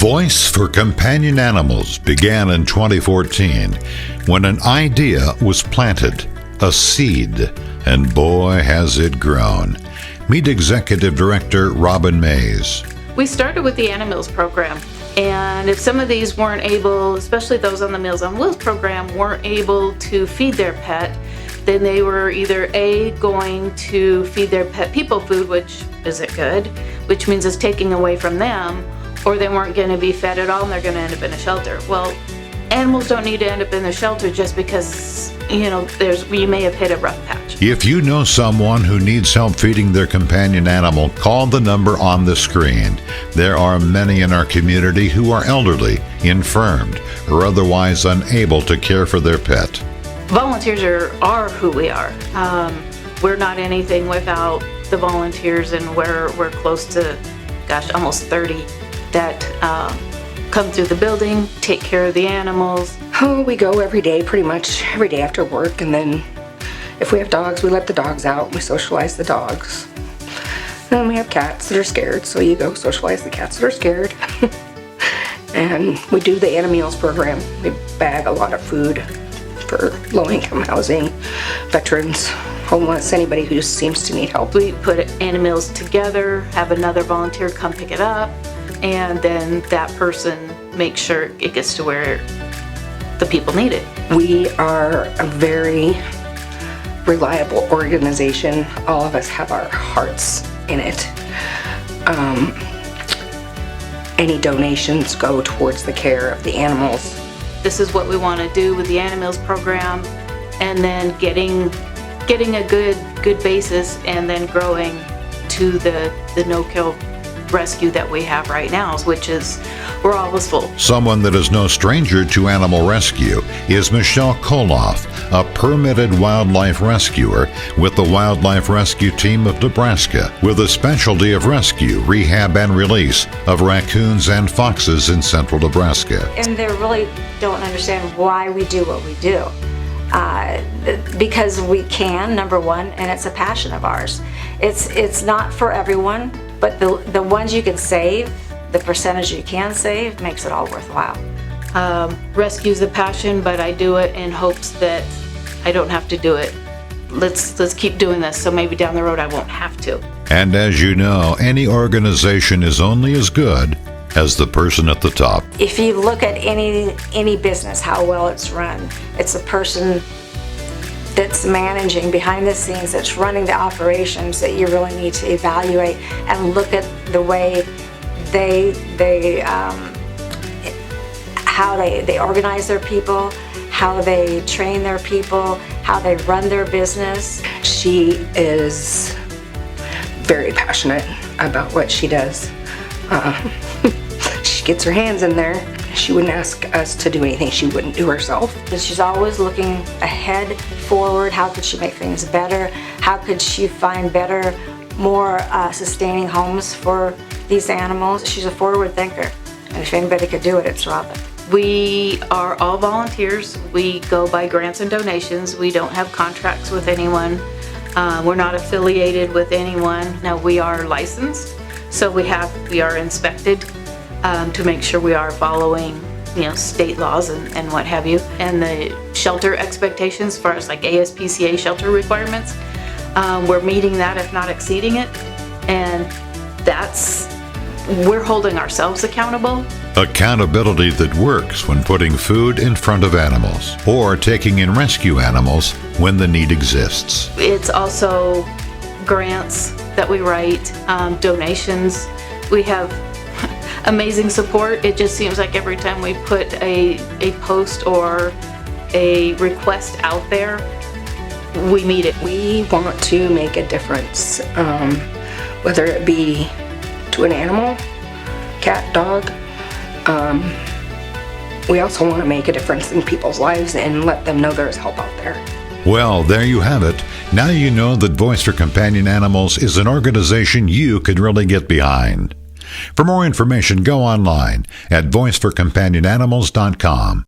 Voice for Companion Animals began in 2014 when an idea was planted, a seed, and boy has it grown. Meet Executive Director Robin Mays. We started with the Animals program, and if some of these weren't able, especially those on the Meals on Wheels program, weren't able to feed their pet, then they were either A, going to feed their pet people food, which isn't good, which means it's taking away from them, or they weren't going to be fed at all and they're going to end up in a shelter. Well, animals don't need to end up in the shelter just because, you may have hit a rough patch. If you know someone who needs help feeding their companion animal, call the number on the screen. There are many in our community who are elderly, infirmed, or otherwise unable to care for their pet. Volunteers are who we are. We're not anything without the volunteers, and we're close to, almost 30 that come through the building, take care of the animals. Oh, we go every day, pretty much every day after work, and then if we have dogs, we let the dogs out, we socialize the dogs. And then we have cats that are scared, so you go socialize the cats that are scared. And we do the Animals program. We bag a lot of food for low-income housing, veterans, homeless, anybody who seems to need help. We put Animals together, have another volunteer come pick it up, and then that person makes sure it gets to where the people need it. We are a very reliable organization. All of us have our hearts in it. Any donations go towards the care of the animals. This is what we want to do with the Animals program, and then getting a good basis, and then growing to the no-kill rescue that we have right now, which is, we're always full. Someone that is no stranger to animal rescue is Michelle Koloff, a permitted wildlife rescuer with the Wildlife Rescue Team of Nebraska, with a specialty of rescue, rehab, and release of raccoons and foxes in central Nebraska. And they really don't understand why we do what we do. Because we can, number one, and it's a passion of ours. It's not for everyone, but the ones you can save, the percentage you can save, makes it all worthwhile. Rescue's a passion, but I do it in hopes that I don't have to do it. Let's keep doing this, so maybe down the road I won't have to. And as you know, any organization is only as good as the person at the top. If you look at any business, how well it's run, it's a person that's managing behind the scenes, that's running the operations, that you really need to evaluate and look at the way how they organize their people, how they train their people, how they run their business. She is very passionate about what she does. She gets her hands in there. She wouldn't ask us to do anything she wouldn't do herself. And she's always looking ahead, forward. How could she make things better? How could she find better, more sustaining homes for these animals? She's a forward thinker, and if anybody could do it, it's Robin. We are all volunteers. We go by grants and donations. We don't have contracts with anyone. We're not affiliated with anyone. Now, we are licensed, so we are inspected to make sure we are following state laws and what have you, and the shelter expectations as far as like ASPCA shelter requirements. We're meeting that, if not exceeding it, and we're holding ourselves accountable. Accountability that works when putting food in front of animals or taking in rescue animals when the need exists. It's also grants that we write, donations. We have amazing support. It just seems like every time we put a post or a request out there, we meet it. We want to make a difference, whether it be to an animal, cat, dog. We also want to make a difference in people's lives and let them know there's help out there. Well, there you have it. Now you know that Voice for Companion Animals is an organization you can really get behind. For more information, go online at voiceforcompanionanimals.com.